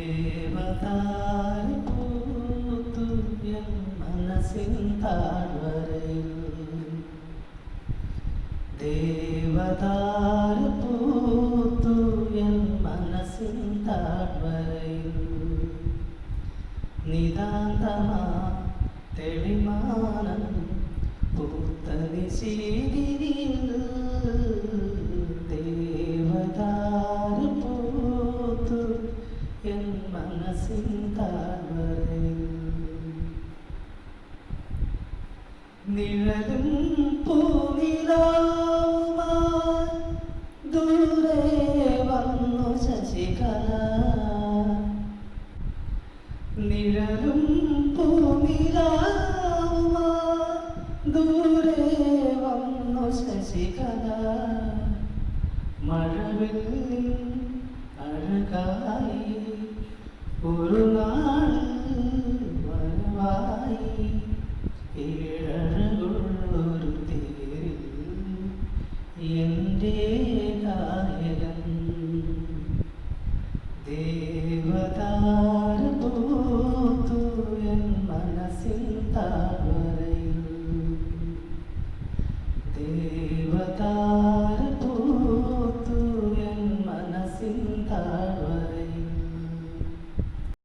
ദേവതാര പൂത്തു എൻ മനസ്സിൻ താഴ്വരയിൽ ദേവതാര പൂത്തു എൻ മനസ്സിൻ താഴ്വരയിൽ നിതാന്തമാ തെളിമാനം പൂത്ത നിശീതിയിൽ ദേവതാര പൂത്തു എൻ മനസ്സിൻ താഴ്വരയിൽ നിഴലും പൂനിലാവുമായി ദൂരെ വന്നു ശശികല നിഴലും പൂനിലാവുമായി ദൂരെ വന്നു ശശികല മഴവില്ലിൻ അഴകായി ഒരു നാൾ വരവായി ഏഴഴകുള്ളൊരു തേരിൽ എൻ്റെ ഗായകൻ ദേവതാര പൂത്തു എൻ മനസ്സിൻ താഴ്വരയിൽ ദേവതാര